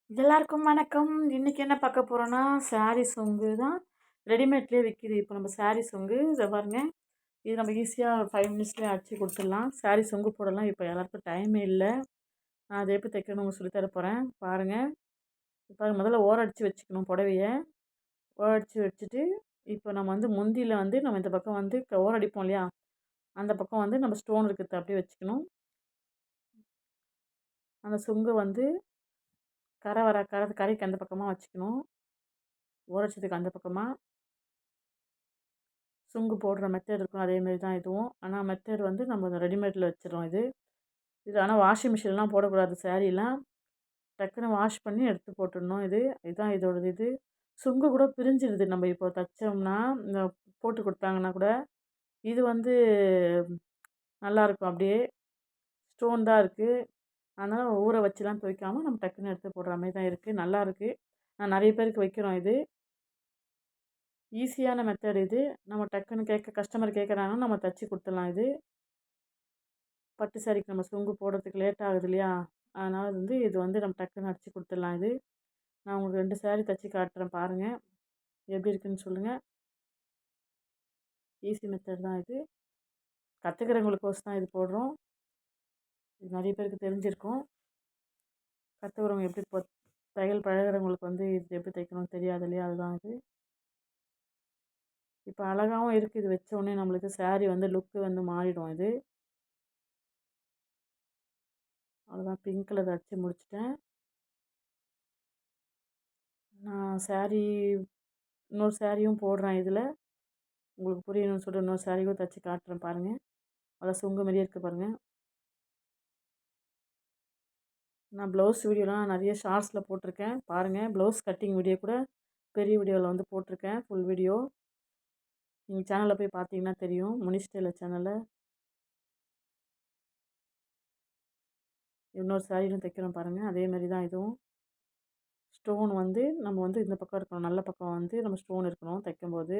எல்லாருக்கும் வணக்கம். இன்னைக்கு என்ன பார்க்க போறோம்னா, சாரி சொங்கு தான் ரெடிமேட்லேயே விற்கிது. இப்போ நம்ம சாரி சொங்கு இதை பாருங்க. இது நம்ம ஈஸியாக 5 மினிட்ஸ்லேயே அடிச்சு கொடுத்துடலாம். சாரி சொங்கு போடலாம். இப்போ எல்லாருக்கும் டைமே இல்லை. நான் அதை எப்படி தைக்கணும் உங்களுக்கு சொல்லித்தர போகிறேன் பாருங்கள். இப்போ முதல்ல ஓரம் அடித்து வச்சுக்கணும் புடவைய. ஓரம் அடித்து வச்சுட்டு இப்போ நம்ம வந்து முந்தியில் வந்து நம்ம இந்த பக்கம் வந்து ஓரம் அடிப்போம் இல்லையா, அந்த பக்கம் வந்து நம்ம ஸ்டோன் இருக்கிறத அப்படியே வச்சுக்கணும். அந்த சொங்கை வந்து கரைக்கு அந்த பக்கமாக வச்சுக்கணும். ஓரடிச்சதுக்கு அந்த பக்கமாக சுங்கு போடுற மெத்தட் இருக்கும். அதேமாரி தான் இதுவும். ஆனால் மெத்தட் வந்து நம்ம ரெடிமேடில் வச்சிடறோம் இது ஆனால் வாஷிங் மிஷின்லாம் போடக்கூடாது. சாரீலாம் டக்குன்னு வாஷ் பண்ணி எடுத்து போட்டுடணும். இதுதான் இதோடது. சுங்கு கூட பிரிஞ்சிடுது. நம்ம இப்போ தைச்சோம்னா இந்த போட்டு கொடுத்தாங்கன்னா கூட இது வந்து நல்லாயிருக்கும். அப்படியே ஸ்டோன் தான் இருக்குது. அதனால் ஊற வச்சுலாம் துவைக்காமல் நம்ம டக்குன்னு எடுத்து போடுற மாதிரி தான் இருக்குது. நல்லாயிருக்கு. நான் நிறைய பேருக்கு வைக்கிறோம். ஈஸியான மெத்தட் இது. நம்ம டக்குன்னு கஸ்டமர் கேட்குறாங்கன்னா நம்ம தைச்சி கொடுத்துடலாம். பட்டு சாரிக்கு நம்ம சொங்கு போடுறதுக்கு லேட் ஆகுது இல்லையா, அதனால் இது வந்து நம்ம டக்குன்னு அடித்து கொடுத்துடலாம். நான் உங்களுக்கு 2 சாரி தைச்சி காட்டுறேன் பாருங்கள். எப்படி இருக்குதுன்னு சொல்லுங்கள். ஈஸி மெத்தட் தான் இது. கற்றுக்கிறவங்களுக்கோசம் தான் இது போடுறோம். இது நிறைய பேருக்கு தெரிஞ்சிருக்கும். கற்றுக்கிறவங்க எப்படி தையல் பழகிறவங்களுக்கு வந்து இது எப்படி தைக்கணும்னு தெரியாது இல்லையா, அதுதான் இப்போ அழகாகவும் இருக்குது. இது வச்ச உடனே நம்மளுக்கு சாரீ வந்து லுக்கு வந்து மாறிடும். அவ்வளோதான். பிங்க் கலர் அடித்து முடிச்சிட்டேன். நான் இன்னொரு சாரியும் போடுறேன். உங்களுக்கு புரியணும்னு சொல்லிட்டு இன்னொரு சாரியும் தைச்சி காட்டுறேன் பாருங்கள். அதான் சொங்கு மாதிரியே இருக்குது பாருங்கள். நான் ப்ளவுஸ் வீடியோலாம் நிறைய ஷார்ட்ஸில் போட்டிருக்கேன் பாருங்கள். ப்ளவுஸ் கட்டிங் வீடியோ கூட பெரிய வீடியோவில் வந்து போட்டிருக்கேன், ஃபுல் வீடியோ. நீங்கள் சேனலில் போய் பார்த்தீங்கன்னா தெரியும், முனிஷ் டெய்லர் சேனலில். இன்னொரு சாரியும் தைக்கிறோம் பாருங்கள். அதே மாதிரி தான் இதுவும். ஸ்டோன் வந்து நம்ம வந்து இந்த பக்கம் இருக்கணும், நல்ல பக்கம் வந்து நம்ம ஸ்டோன் இருக்கணும் தைக்கும்போது.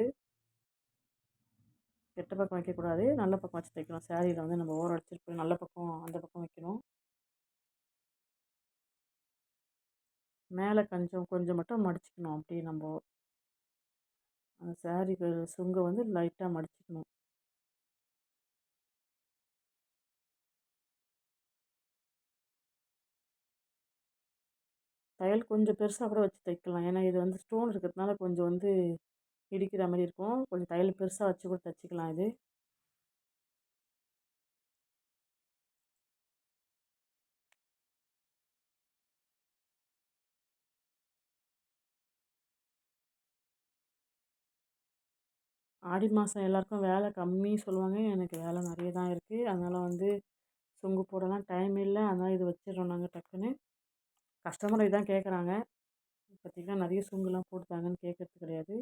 கெட்ட பக்கம் வைக்கக்கூடாது, நல்ல பக்கம் வச்சு தைக்கணும். சாரியில் வந்து நம்ம ஓரம் அடிச்சிட்டு போய் நல்ல பக்கம் அந்த பக்கம் வைக்கணும். மேலே கொஞ்சம் கொஞ்சம் மட்டும் மடிச்சுக்கணும். அப்படியே நம்ம அந்த சாரிக்கு சுங்கை வந்து லைட்டாக மடிச்சுக்கணும். தையல் கொஞ்சம் பெருசாக கூட வச்சு தைக்கலாம். ஏன்னா இது வந்து ஸ்டோன் இருக்கிறதுனால கொஞ்சம் வந்து இடிக்கிற மாதிரி இருக்கும். கொஞ்சம் தையல் பெருசாக வச்சு கூட தைச்சிக்கலாம். ஆடி மாதம் எல்லாருக்கும் வேலை கம்மி சொல்லுவாங்க. எனக்கு வேலை நிறைய தான் இருக்குது. அதனால் வந்து சொங்கு போடலாம் டைம் இல்லை. அதனால் இது வச்சிடறோம் நாங்கள் டக்குன்னு. கஸ்டமர் இதான் கேட்குறாங்க. பார்த்திங்கன்னா நிறைய சொங்குலாம் போட்டுத்தாங்கன்னு கேட்குறது கிடையாது.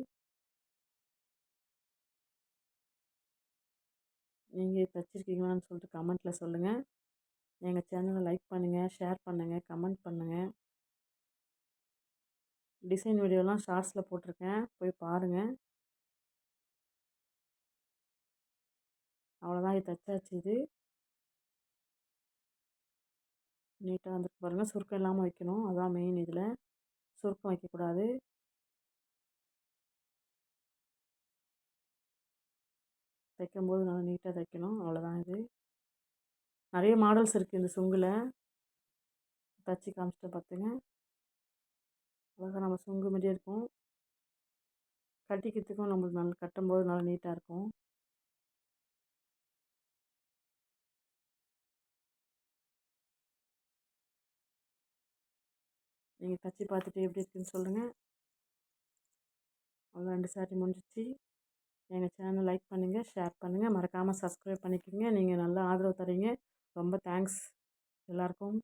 நீங்கள் தைச்சிருக்கீங்களான்னு சொல்லிட்டு கமெண்ட்டில் சொல்லுங்கள். எங்கள் சேனலை லைக் பண்ணுங்கள், ஷேர் பண்ணுங்கள், கமெண்ட் பண்ணுங்கள். டிசைன் வீடியோலாம் ஷார்ட்ஸில் போட்டிருக்கேன், போய் பாருங்கள். அவ்வளோதான். இது தைச்சாச்சு. நீட்டாக வந்துருக்கு பாருங்கள். சுருக்கம் இல்லாமல் வைக்கணும், அதுதான் மெயின். இதில் சுருக்கம் வைக்கக்கூடாது. தைக்கும்போது நல்லா நீட்டாக தைக்கணும், அவ்வளோதான். நிறைய மாடல்ஸ் இருக்குது இந்த சொங்கில். தைச்சி காமிச்சிட்டு பார்த்துங்க. அழகாக நம்ம சொங்கு மாதிரியே இருக்கும். கட்டிக்கிறதுக்கும் நம்மளுக்கு நல்லா கட்டும்போது நல்லா நீட்டாக இருக்கும். நீங்கள் தைச்சி பார்த்துட்டு எப்படி இருக்குன்னு சொல்லுங்கள். அவ்வளோ 2 சாரி முடிஞ்சிச்சு. எங்கள் சேனல் லைக் பண்ணுங்கள், ஷேர் பண்ணுங்கள், மறக்காமல் சப்ஸ்கிரைப் பண்ணிக்கோங்க. நீங்கள் நல்லா ஆதரவு தரீங்க, ரொம்ப தேங்க்ஸ் எல்லாருக்கும்.